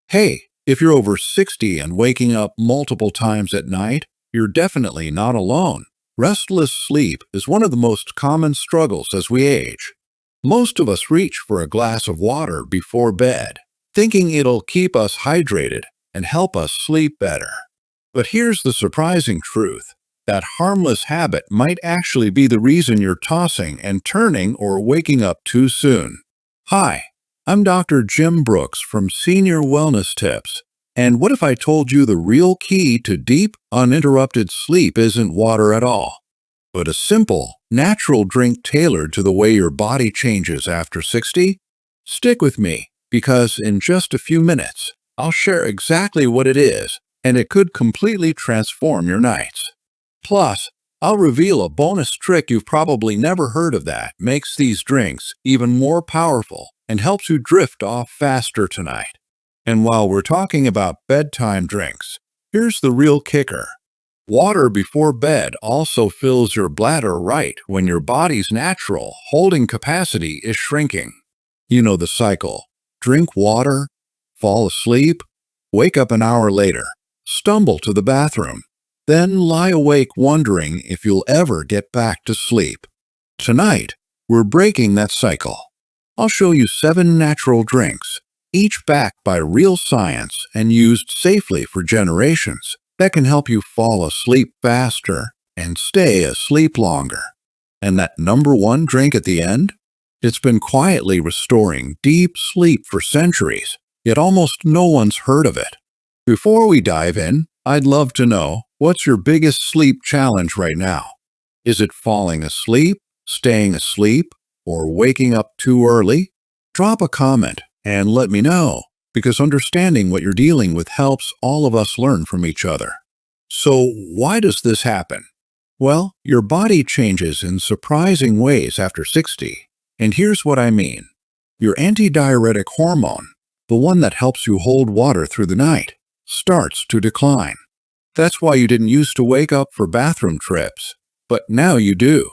Hey, if you're over 60 and waking up multiple times at night, you're definitely not alone. Restless sleep is one of the most common struggles as we age. Most of us reach for a glass of water before bed, thinking it'll keep us hydrated and help us sleep better. But here's the surprising truth. That harmless habit might actually be the reason you're tossing and turning or waking up too soon. Hi, I'm Dr. Jim Brooks from Senior Wellness Tips. And what if I told you the real key to deep, uninterrupted sleep isn't water at all, but a simple, natural drink tailored to the way your body changes after 60? Stick with me, because in just a few minutes, I'll share exactly what it is, and it could completely transform your nights. Plus, I'll reveal a bonus trick you've probably never heard of that makes these drinks even more powerful and helps you drift off faster tonight. And while we're talking about bedtime drinks, here's the real kicker. Water before bed also fills your bladder right when your body's natural holding capacity is shrinking. You know the cycle. Drink water, fall asleep, wake up an hour later, stumble to the bathroom, then lie awake wondering if you'll ever get back to sleep. Tonight, we're breaking that cycle. I'll show you 7 natural drinks, each backed by real science and used safely for generations, that can help you fall asleep faster and stay asleep longer. And that number 1 drink at the end? It's been quietly restoring deep sleep for centuries, yet almost no one's heard of it. Before we dive in, I'd love to know, what's your biggest sleep challenge right now? Is it falling asleep, staying asleep, or waking up too early? Drop a comment and let me know, because understanding what you're dealing with helps all of us learn from each other. So why does this happen? Well, your body changes in surprising ways after 60, and here's what I mean. Your antidiuretic hormone, the one that helps you hold water through the night, starts to decline. That's why you didn't used to wake up for bathroom trips, but now you do.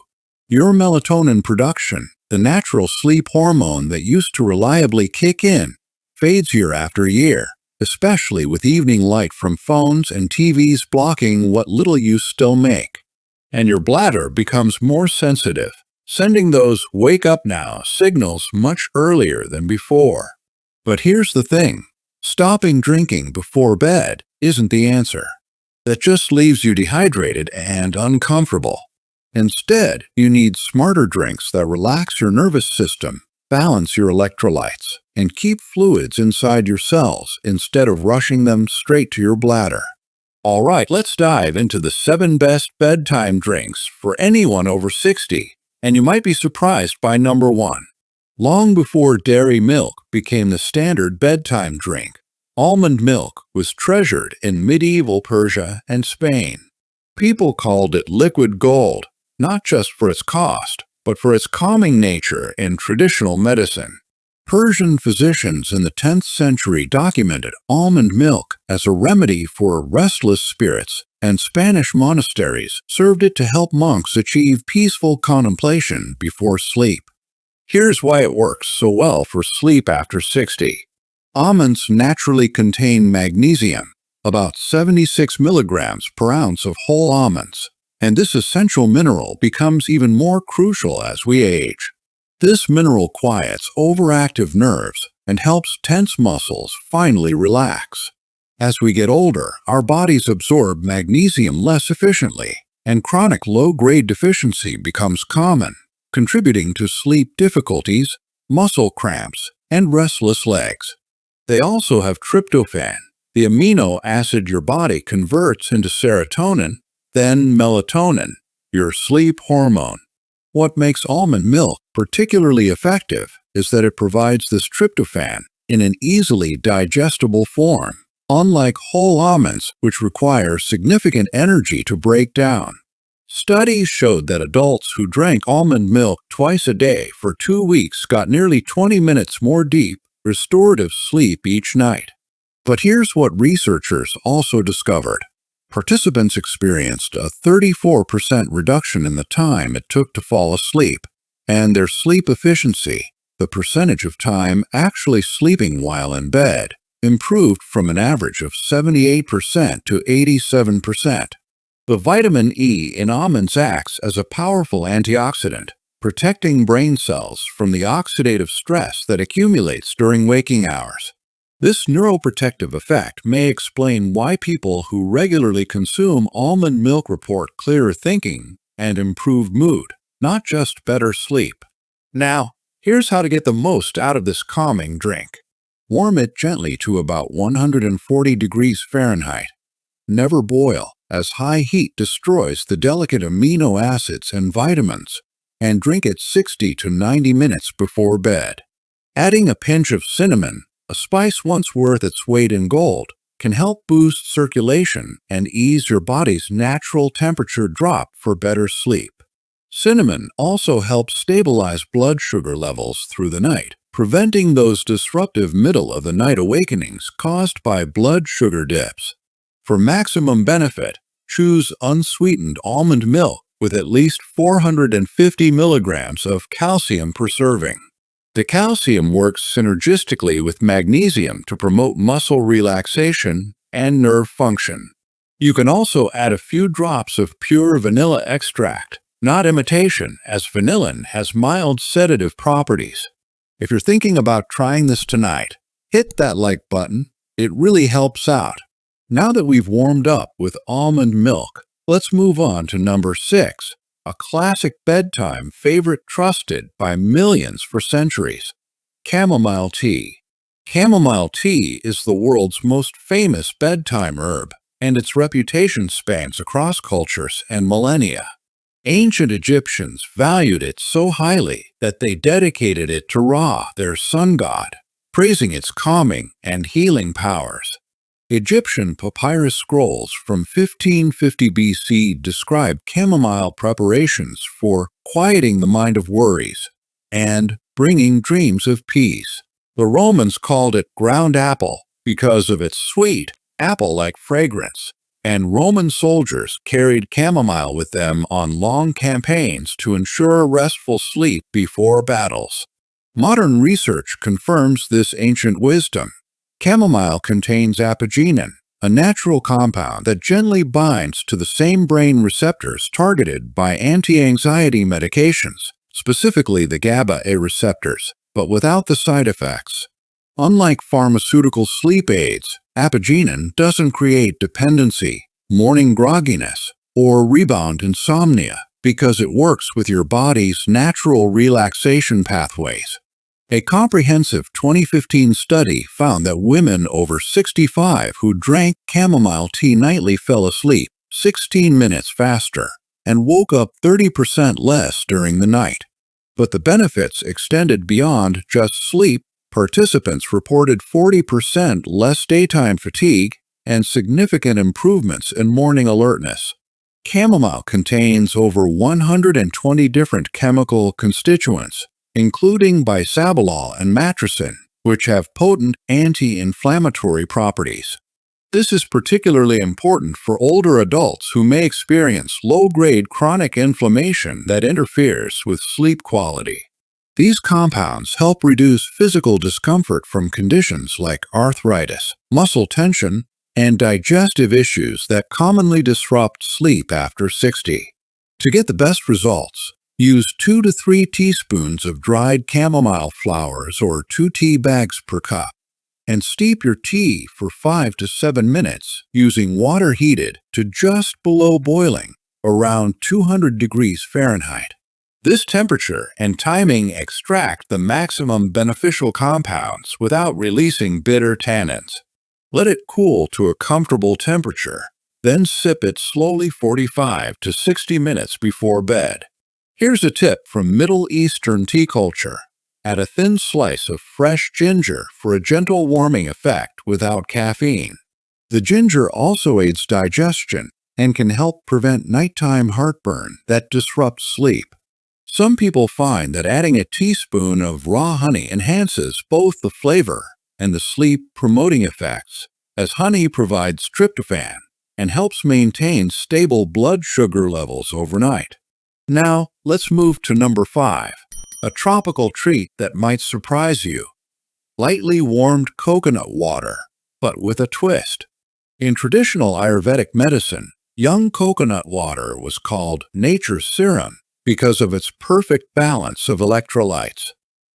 Your melatonin production, the natural sleep hormone that used to reliably kick in, fades year after year, especially with evening light from phones and TVs blocking what little use still make. And your bladder becomes more sensitive, sending those wake up now signals much earlier than before. But here's the thing. Stopping drinking before bed isn't the answer. That just leaves you dehydrated and uncomfortable. Instead, you need smarter drinks that relax your nervous system, balance your electrolytes, and keep fluids inside your cells instead of rushing them straight to your bladder. All right, let's dive into the 7 best bedtime drinks for anyone over 60, and you might be surprised by number 1. Long before dairy milk became the standard bedtime drink, almond milk was treasured in medieval Persia and Spain. People called it liquid gold, not just for its cost, but for its calming nature in traditional medicine. Persian physicians in the 10th century documented almond milk as a remedy for restless spirits, and Spanish monasteries served it to help monks achieve peaceful contemplation before sleep. Here's why it works so well for sleep after 60. Almonds naturally contain magnesium, about 76 milligrams per ounce of whole almonds, and this essential mineral becomes even more crucial as we age. This mineral quiets overactive nerves and helps tense muscles finally relax. As we get older, our bodies absorb magnesium less efficiently, and chronic low-grade deficiency becomes common, contributing to sleep difficulties, muscle cramps, and restless legs. They also have tryptophan, the amino acid your body converts into serotonin, then melatonin, your sleep hormone. What makes almond milk particularly effective is that it provides this tryptophan in an easily digestible form, unlike whole almonds, which require significant energy to break down. Studies showed that adults who drank almond milk twice a day for 2 weeks got nearly 20 minutes more deep, restorative sleep each night. But here's what researchers also discovered. Participants experienced a 34% reduction in the time it took to fall asleep, and their sleep efficiency, the percentage of time actually sleeping while in bed, improved from an average of 78% to 87%. The vitamin E in almonds acts as a powerful antioxidant, protecting brain cells from the oxidative stress that accumulates during waking hours. This neuroprotective effect may explain why people who regularly consume almond milk report clearer thinking and improved mood, not just better sleep. Now, here's how to get the most out of this calming drink. Warm it gently to about 140 degrees Fahrenheit. Never boil, as high heat destroys the delicate amino acids and vitamins, and drink it 60 to 90 minutes before bed. Adding a pinch of cinnamon, a spice once worth its weight in gold, can help boost circulation and ease your body's natural temperature drop for better sleep. Cinnamon also helps stabilize blood sugar levels through the night, preventing those disruptive middle-of-the-night awakenings caused by blood sugar dips. For maximum benefit, choose unsweetened almond milk with at least 450 milligrams of calcium per serving. The calcium works synergistically with magnesium to promote muscle relaxation and nerve function. You can also add a few drops of pure vanilla extract, not imitation, as vanillin has mild sedative properties. If you're thinking about trying this tonight, hit that like button. It really helps out. Now that we've warmed up with almond milk, let's move on to number 6, a classic bedtime favorite trusted by millions for centuries: chamomile tea. Chamomile tea is the world's most famous bedtime herb, and its reputation spans across cultures and millennia. Ancient Egyptians valued it so highly that they dedicated it to Ra, their sun god, praising its calming and healing powers. Egyptian papyrus scrolls from 1550 BC describe chamomile preparations for quieting the mind of worries and bringing dreams of peace. The Romans called it ground apple because of its sweet, apple-like fragrance, and Roman soldiers carried chamomile with them on long campaigns to ensure restful sleep before battles. Modern research confirms this ancient wisdom. Chamomile contains apigenin, a natural compound that gently binds to the same brain receptors targeted by anti-anxiety medications, specifically the GABA-A receptors, but without the side effects. Unlike pharmaceutical sleep aids, apigenin doesn't create dependency, morning grogginess, or rebound insomnia because it works with your body's natural relaxation pathways. A comprehensive 2015 study found that women over 65 who drank chamomile tea nightly fell asleep 16 minutes faster and woke up 30% less during the night. But the benefits extended beyond just sleep. Participants reported 40% less daytime fatigue and significant improvements in morning alertness. Chamomile contains over 120 different chemical constituents, including bisabolol and matricin, which have potent anti-inflammatory properties. This is particularly important for older adults who may experience low-grade chronic inflammation that interferes with sleep quality. These compounds help reduce physical discomfort from conditions like arthritis, muscle tension, and digestive issues that commonly disrupt sleep after 60. To get the best results, use 2 to 3 teaspoons of dried chamomile flowers or 2 tea bags per cup, and steep your tea for 5 to 7 minutes using water heated to just below boiling, around 200 degrees Fahrenheit. This temperature and timing extract the maximum beneficial compounds without releasing bitter tannins. Let it cool to a comfortable temperature, then sip it slowly 45 to 60 minutes before bed. Here's a tip from Middle Eastern tea culture. Add a thin slice of fresh ginger for a gentle warming effect without caffeine. The ginger also aids digestion and can help prevent nighttime heartburn that disrupts sleep. Some people find that adding a teaspoon of raw honey enhances both the flavor and the sleep-promoting effects, as honey provides tryptophan and helps maintain stable blood sugar levels overnight. Now, let's move to number 5, a tropical treat that might surprise you: lightly warmed coconut water. but with a twist. In traditional Ayurvedic medicine, young coconut water was called nature's serum because of its perfect balance of electrolytes.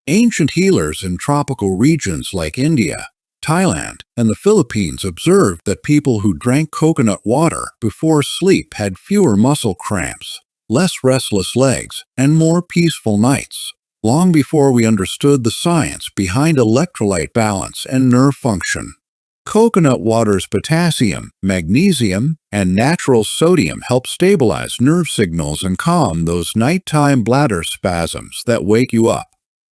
Ancient healers in tropical regions like India, Thailand, and the Philippines observed that people who drank coconut water before sleep had fewer muscle cramps, less restless legs, and more peaceful nights, long before we understood the science behind electrolyte balance and nerve function. Coconut water's potassium, magnesium, and natural sodium help stabilize nerve signals and calm those nighttime bladder spasms that wake you up.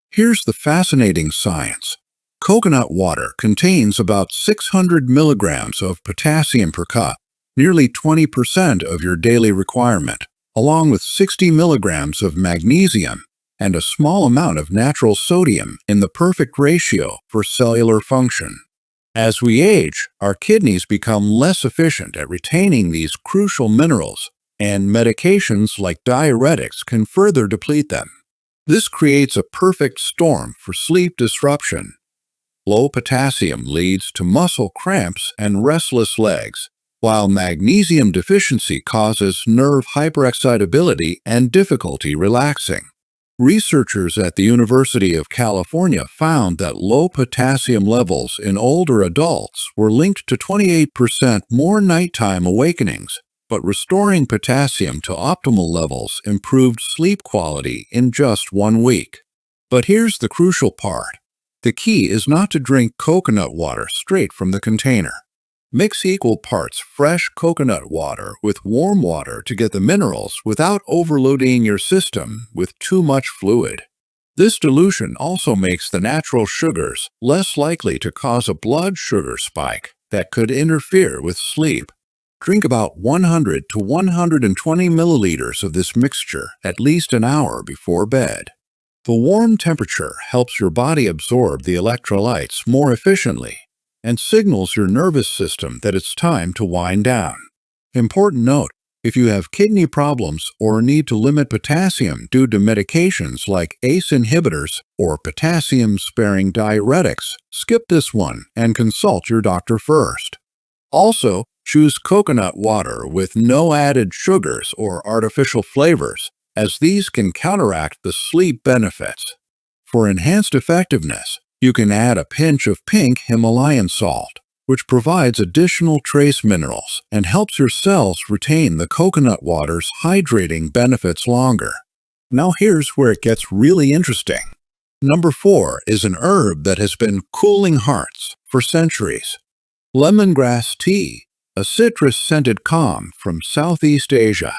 Here's the fascinating science. Coconut water contains about 600 milligrams of potassium per cup, nearly 20% of your daily requirement, along with 60 milligrams of magnesium and a small amount of natural sodium in the perfect ratio for cellular function. As we age, our kidneys become less efficient at retaining these crucial minerals, and medications like diuretics can further deplete them. This creates a perfect storm for sleep disruption. Low potassium leads to muscle cramps and restless legs, while magnesium deficiency causes nerve hyperexcitability and difficulty relaxing. Researchers at the University of California found that low potassium levels in older adults were linked to 28% more nighttime awakenings, but restoring potassium to optimal levels improved sleep quality in just 1 week. But here's the crucial part. The key is not to drink coconut water straight from the container. Mix equal parts fresh coconut water with warm water to get the minerals without overloading your system with too much fluid. This dilution also makes the natural sugars less likely to cause a blood sugar spike that could interfere with sleep. Drink about 100 to 120 milliliters of this mixture at least an hour before bed. The warm temperature helps your body absorb the electrolytes more efficiently and signals your nervous system that it's time to wind down. Important note, if you have kidney problems or need to limit potassium due to medications like ACE inhibitors or potassium-sparing diuretics, skip this one and consult your doctor first. Also, choose coconut water with no added sugars or artificial flavors, as these can counteract the sleep benefits. For enhanced effectiveness, you can add a pinch of pink Himalayan salt, which provides additional trace minerals and helps your cells retain the coconut water's hydrating benefits longer. Now here's where it gets really interesting. Number 4 is an herb that has been cooling hearts for centuries. Lemongrass tea, a citrus-scented calm from Southeast Asia.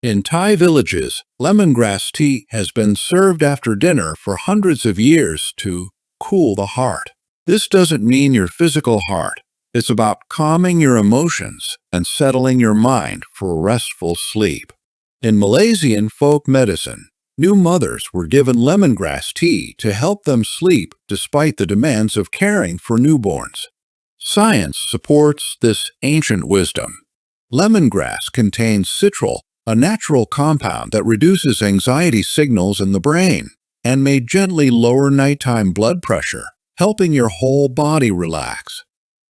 In Thai villages, lemongrass tea has been served after dinner for hundreds of years to cool the heart. This doesn't mean your physical heart. It's about calming your emotions and settling your mind for restful sleep. In Malaysian folk medicine, new mothers were given lemongrass tea to help them sleep despite the demands of caring for newborns. Science supports this ancient wisdom. Lemongrass contains citrol, a natural compound that reduces anxiety signals in the brain and may gently lower nighttime blood pressure, helping your whole body relax.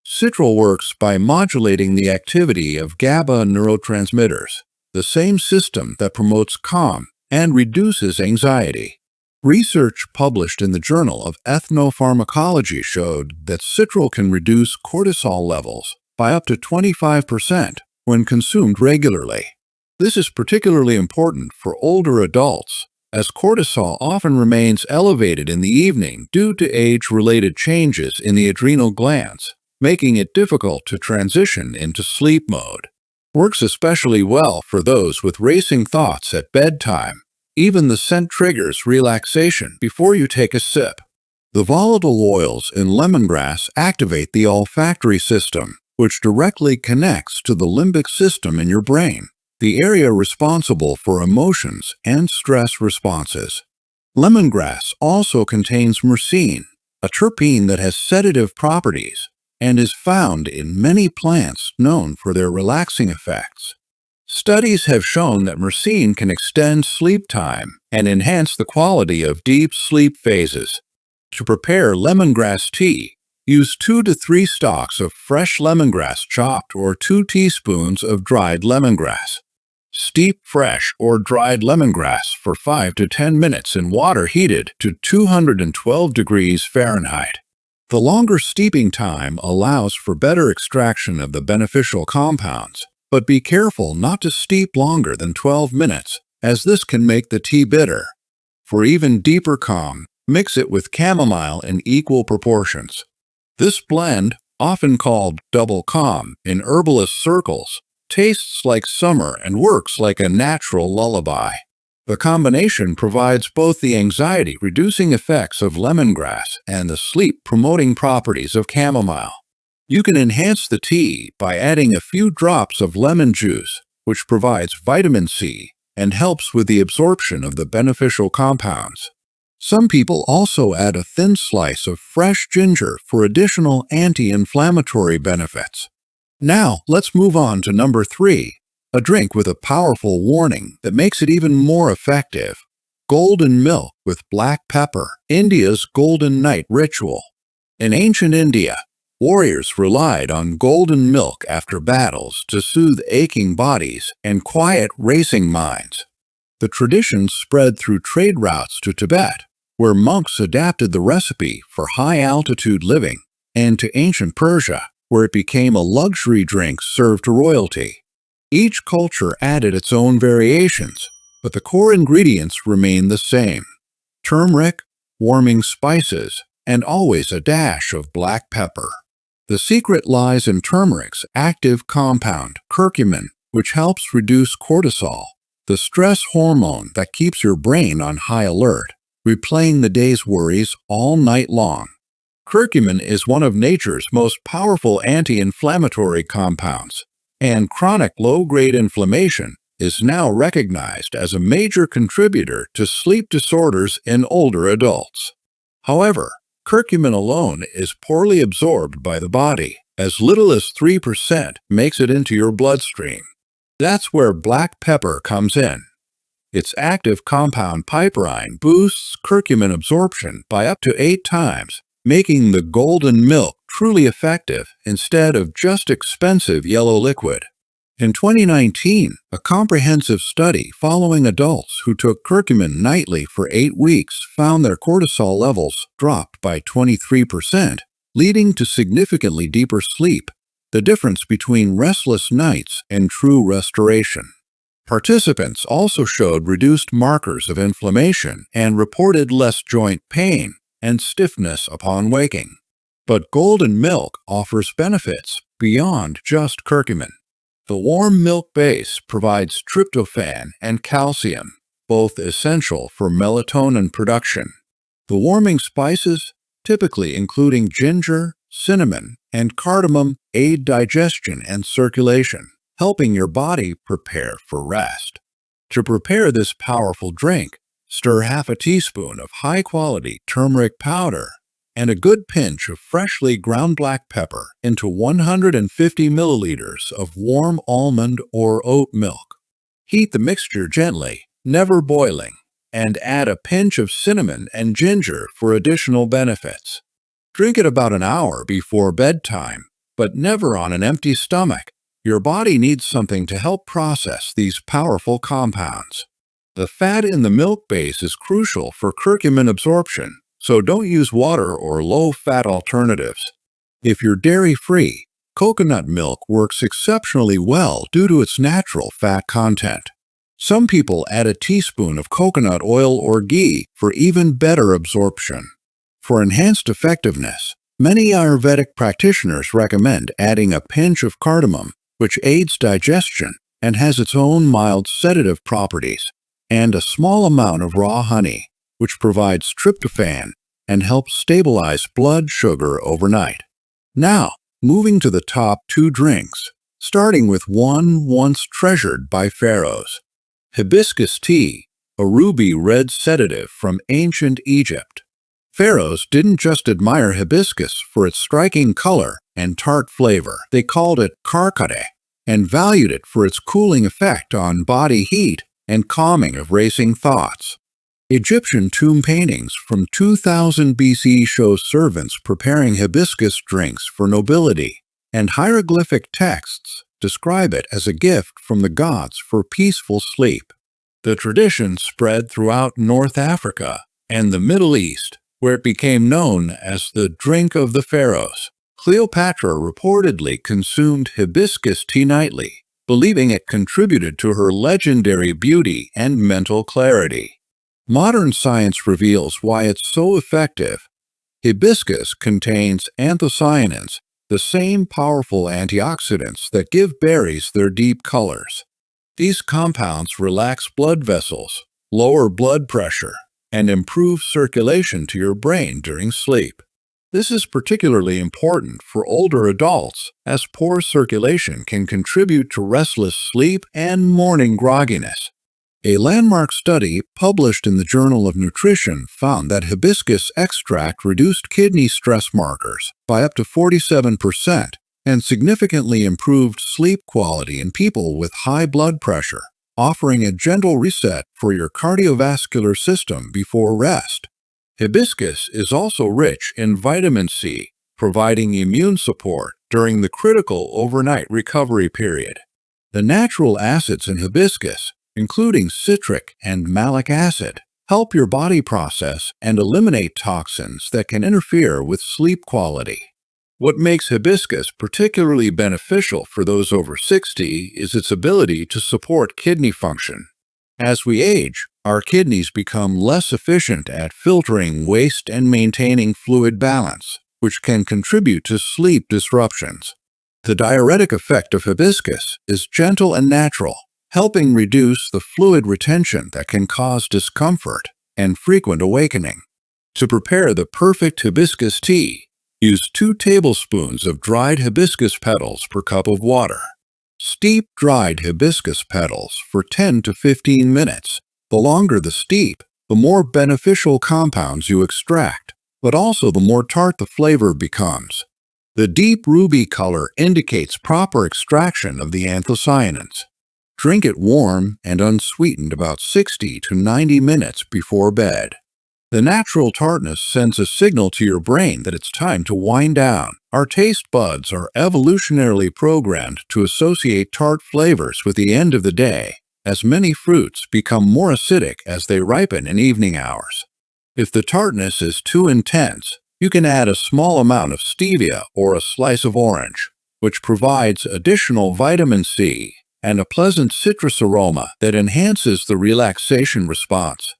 Citrol works by modulating the activity of GABA neurotransmitters, the same system that promotes calm and reduces anxiety. Research published in the Journal of Ethnopharmacology showed that citrol can reduce cortisol levels by up to 25% when consumed regularly. This is particularly important for older adults, as cortisol often remains elevated in the evening due to age-related changes in the adrenal glands, making it difficult to transition into sleep mode. Works especially well for those with racing thoughts at bedtime. Even the scent triggers relaxation before you take a sip. The volatile oils in lemongrass activate the olfactory system, which directly connects to the limbic system in your brain, the area responsible for emotions and stress responses. Lemongrass also contains myrcene, a terpene that has sedative properties and is found in many plants known for their relaxing effects. Studies have shown that myrcene can extend sleep time and enhance the quality of deep sleep phases. To prepare lemongrass tea, Use 2 to 3 stalks of fresh lemongrass chopped or 2 teaspoons of dried lemongrass. Steep fresh or dried lemongrass for 5 to 10 minutes in water heated to 212 degrees Fahrenheit. The longer steeping time allows for better extraction of the beneficial compounds, but be careful not to steep longer than 12 minutes, as this can make the tea bitter. For even deeper calm, mix it with chamomile in equal proportions. This blend, often called double calm in herbalist circles, tastes like summer and works like a natural lullaby. The combination provides both the anxiety-reducing effects of lemongrass and the sleep-promoting properties of chamomile. You can enhance the tea by adding a few drops of lemon juice, which provides vitamin C and helps with the absorption of the beneficial compounds. Some people also add a thin slice of fresh ginger for additional anti-inflammatory benefits. Now, let's move on to number 3, a drink with a powerful warning that makes it even more effective. Golden milk with black pepper, India's golden night ritual. In ancient India, warriors relied on golden milk after battles to soothe aching bodies and quiet racing minds. The tradition spread through trade routes to Tibet, where monks adapted the recipe for high-altitude living, and to ancient Persia, where it became a luxury drink served to royalty. Each culture added its own variations, but the core ingredients remained the same: turmeric, warming spices, and always a dash of black pepper. The secret lies in turmeric's active compound, curcumin, which helps reduce cortisol, the stress hormone that keeps your brain on high alert, replaying the day's worries all night long. Curcumin is one of nature's most powerful anti-inflammatory compounds, and chronic low-grade inflammation is now recognized as a major contributor to sleep disorders in older adults. However, curcumin alone is poorly absorbed by the body. As little as 3% makes it into your bloodstream. That's where black pepper comes in. Its active compound piperine boosts curcumin absorption by up to 8 times, making the golden milk truly effective instead of just expensive yellow liquid. In 2019, a comprehensive study following adults who took curcumin nightly for 8 weeks found their cortisol levels dropped by 23%, leading to significantly deeper sleep, the difference between restless nights and true restoration. Participants also showed reduced markers of inflammation and reported less joint pain and stiffness upon waking. But golden milk offers benefits beyond just curcumin. The warm milk base provides tryptophan and calcium, both essential for melatonin production. The warming spices, typically including ginger, cinnamon, and cardamom, aid digestion and circulation, helping your body prepare for rest. To prepare this powerful drink, stir half a teaspoon of high-quality turmeric powder and a good pinch of freshly ground black pepper into 150 milliliters of warm almond or oat milk. Heat the mixture gently, never boiling, and add a pinch of cinnamon and ginger for additional benefits. Drink it about an hour before bedtime, but never on an empty stomach. Your body needs something to help process these powerful compounds. The fat in the milk base is crucial for curcumin absorption, so don't use water or low-fat alternatives. If you're dairy-free, coconut milk works exceptionally well due to its natural fat content. Some people add a teaspoon of coconut oil or ghee for even better absorption. For enhanced effectiveness, many Ayurvedic practitioners recommend adding a pinch of cardamom, which aids digestion and has its own mild sedative properties, and a small amount of raw honey, which provides tryptophan and helps stabilize blood sugar overnight. Now, moving to the top 2 drinks, starting with one once treasured by pharaohs. Hibiscus tea, a ruby red sedative from ancient Egypt. Pharaohs didn't just admire hibiscus for its striking color and tart flavor. They called it karkade and valued it for its cooling effect on body heat and calming of racing thoughts. Egyptian tomb paintings from 2000 BC show servants preparing hibiscus drinks for nobility, and hieroglyphic texts describe it as a gift from the gods for peaceful sleep. The tradition spread throughout North Africa and the Middle East, where it became known as the drink of the pharaohs. Cleopatra reportedly consumed hibiscus tea nightly, believing it contributed to her legendary beauty and mental clarity. Modern science reveals why it's so effective. Hibiscus contains anthocyanins, the same powerful antioxidants that give berries their deep colors. These compounds relax blood vessels, lower blood pressure, and improve circulation to your brain during sleep. This is particularly important for older adults, as poor circulation can contribute to restless sleep and morning grogginess. A landmark study published in the Journal of Nutrition found that hibiscus extract reduced kidney stress markers by up to 47% and significantly improved sleep quality in people with high blood pressure, offering a gentle reset for your cardiovascular system before rest. Hibiscus is also rich in vitamin C, providing immune support during the critical overnight recovery period. The natural acids in hibiscus, including citric and malic acid, help your body process and eliminate toxins that can interfere with sleep quality. What makes hibiscus particularly beneficial for those over 60 is its ability to support kidney function. As we age, our kidneys become less efficient at filtering waste and maintaining fluid balance, which can contribute to sleep disruptions. The diuretic effect of hibiscus is gentle and natural, helping reduce the fluid retention that can cause discomfort and frequent awakening. To prepare the perfect hibiscus tea, use 2 tablespoons of dried hibiscus petals per cup of water. Steep dried hibiscus petals for 10 to 15 minutes. The longer the steep, the more beneficial compounds you extract, but also the more tart the flavor becomes. The deep ruby color indicates proper extraction of the anthocyanins. Drink it warm and unsweetened about 60 to 90 minutes before bed. The natural tartness sends a signal to your brain that it's time to wind down. Our taste buds are evolutionarily programmed to associate tart flavors with the end of the day, as many fruits become more acidic as they ripen in evening hours. If the tartness is too intense, you can add a small amount of stevia or a slice of orange, which provides additional vitamin C and a pleasant citrus aroma that enhances the relaxation response.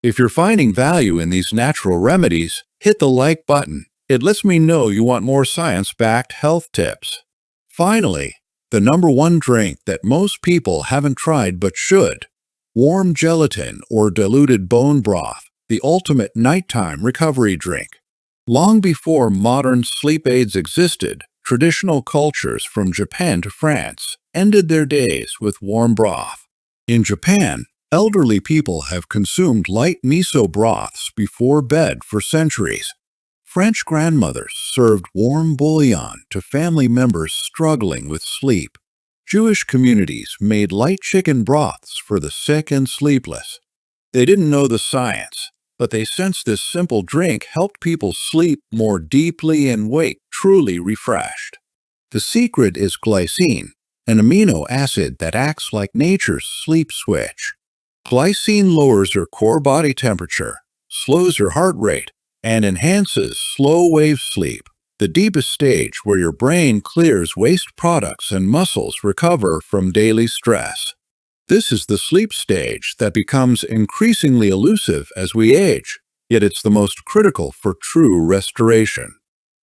If you're finding value in these natural remedies, hit the like button. It lets me know you want more science-backed health tips. Finally, the number one drink that most people haven't tried but should: warm gelatin or diluted bone broth, the ultimate nighttime recovery drink. Long before modern sleep aids existed, traditional cultures from Japan to France ended their days with warm broth. In Japan, elderly people have consumed light miso broths before bed for centuries. French grandmothers served warm bouillon to family members struggling with sleep. Jewish communities made light chicken broths for the sick and sleepless. They didn't know the science, but they sensed this simple drink helped people sleep more deeply and wake truly refreshed. The secret is glycine, an amino acid that acts like nature's sleep switch. Glycine lowers your core body temperature, slows your heart rate, and enhances slow-wave sleep, the deepest stage where your brain clears waste products and muscles recover from daily stress. This is the sleep stage that becomes increasingly elusive as we age, yet it's the most critical for true restoration.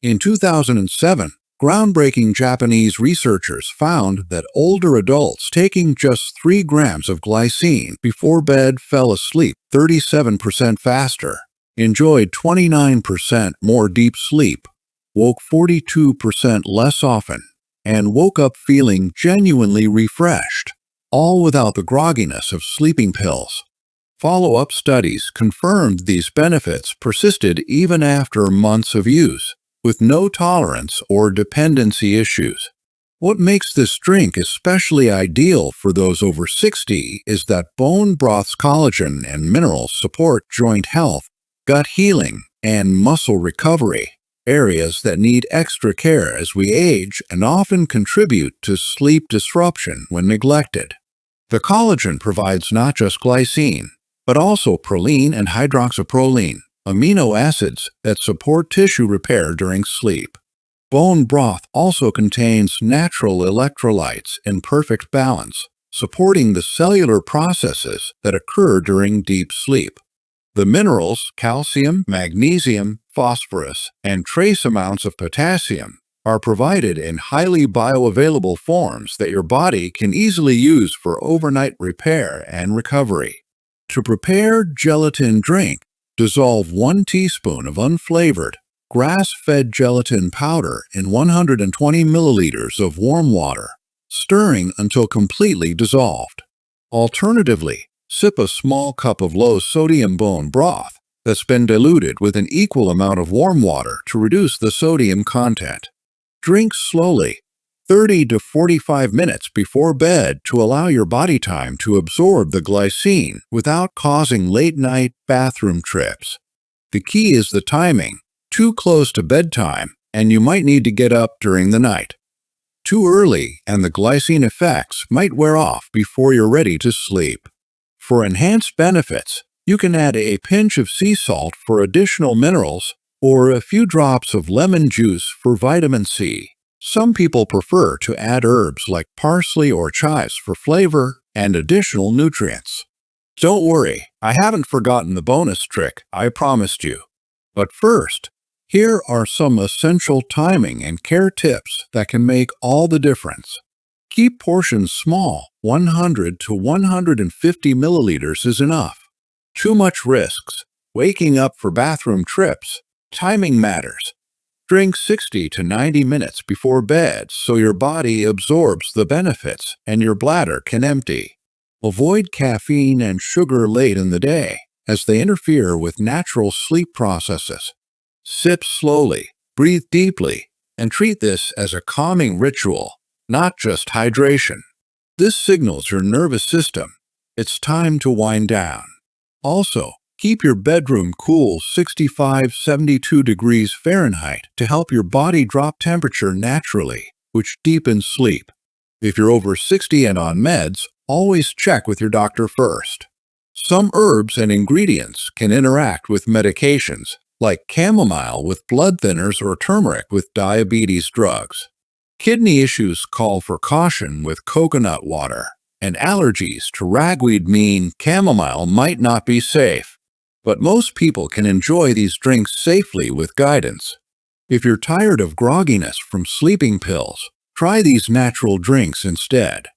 In 2007, groundbreaking Japanese researchers found that older adults taking just 3 grams of glycine before bed fell asleep 37% faster, enjoyed 29% more deep sleep, woke 42% less often, and woke up feeling genuinely refreshed, all without the grogginess of sleeping pills. Follow-up studies confirmed these benefits persisted even after months of use, with no tolerance or dependency issues. What makes this drink especially ideal for those over 60 is that bone broth's collagen and minerals support joint health, gut healing, and muscle recovery, areas that need extra care as we age and often contribute to sleep disruption when neglected. The collagen provides not just glycine, but also proline and hydroxyproline, amino acids that support tissue repair during sleep. Bone broth also contains natural electrolytes in perfect balance, supporting the cellular processes that occur during deep sleep. The minerals calcium, magnesium, phosphorus, and trace amounts of potassium are provided in highly bioavailable forms that your body can easily use for overnight repair and recovery. To prepare gelatin drink, dissolve 1 teaspoon of unflavored, grass-fed gelatin powder in 120 milliliters of warm water, stirring until completely dissolved. Alternatively, sip a small cup of low-sodium bone broth that's been diluted with an equal amount of warm water to reduce the sodium content. Drink slowly, 30 to 45 minutes before bed to allow your body time to absorb the glycine without causing late-night bathroom trips. The key is the timing. Too close to bedtime, and you might need to get up during the night. Too early, and the glycine effects might wear off before you're ready to sleep. For enhanced benefits, you can add a pinch of sea salt for additional minerals or a few drops of lemon juice for vitamin C. Some people prefer to add herbs like parsley or chives for flavor and additional nutrients. Don't worry, I haven't forgotten the bonus trick I promised you. But first, here are some essential timing and care tips that can make all the difference. Keep portions small, 100 to 150 milliliters is enough. Too much risks. Waking up for bathroom trips. Timing matters. Drink 60 to 90 minutes before bed so your body absorbs the benefits and your bladder can empty. Avoid caffeine and sugar late in the day, as they interfere with natural sleep processes. Sip slowly, breathe deeply, and treat this as a calming ritual, not just hydration. This signals your nervous system. It's time to wind down. Also, keep your bedroom cool 65-72 degrees Fahrenheit to help your body drop temperature naturally, which deepens sleep. If you're over 60 and on meds, always check with your doctor first. Some herbs and ingredients can interact with medications, like chamomile with blood thinners or turmeric with diabetes drugs. Kidney issues call for caution with coconut water, and allergies to ragweed mean chamomile might not be safe. But most people can enjoy these drinks safely with guidance. If you're tired of grogginess from sleeping pills, try these natural drinks instead.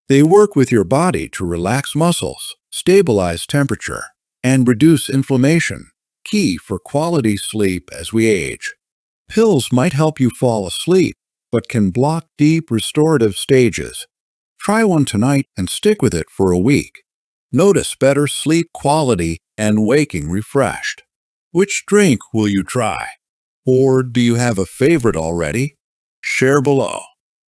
They work with your body to relax muscles, stabilize temperature, and reduce inflammation, key for quality sleep as we age. Pills might help you fall asleep, but can block deep restorative stages. Try one tonight and stick with it for a week. Notice better sleep quality and waking refreshed. Which drink will you try? Or do you have a favorite already? Share below.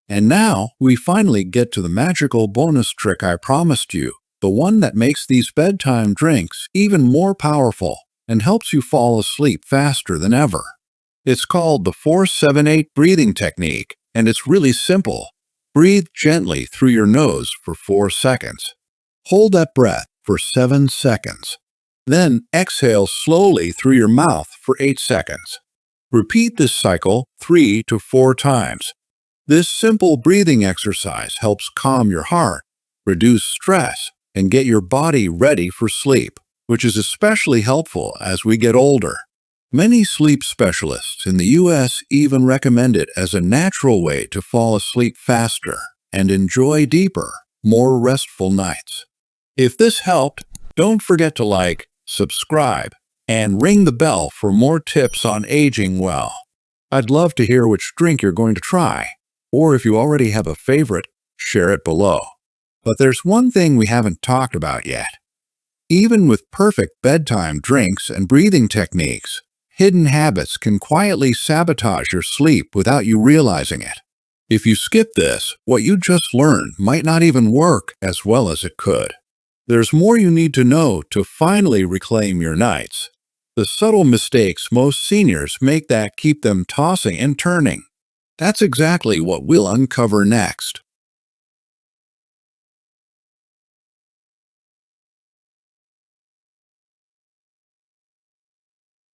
And now, we finally get to the magical bonus trick I promised you, the one that makes these bedtime drinks even more powerful and helps you fall asleep faster than ever. It's called the 4-7-8 breathing technique, and it's really simple. Breathe gently through your nose for 4 seconds. Hold that breath for 7 seconds. Then exhale slowly through your mouth for 8 seconds. Repeat this cycle 3 to 4 times. This simple breathing exercise helps calm your heart, reduce stress, and get your body ready for sleep, which is especially helpful as we get older. Many sleep specialists in the U.S. even recommend it as a natural way to fall asleep faster and enjoy deeper, more restful nights. If this helped, don't forget to like, subscribe, and ring the bell for more tips on aging well. I'd love to hear which drink you're going to try, or if you already have a favorite, share it below. But there's one thing we haven't talked about yet. Even with perfect bedtime drinks and breathing techniques, hidden habits can quietly sabotage your sleep without you realizing it. If you skip this, what you just learned might not even work as well as it could. There's more you need to know to finally reclaim your nights. The subtle mistakes most seniors make that keep them tossing and turning. That's exactly what we'll uncover next.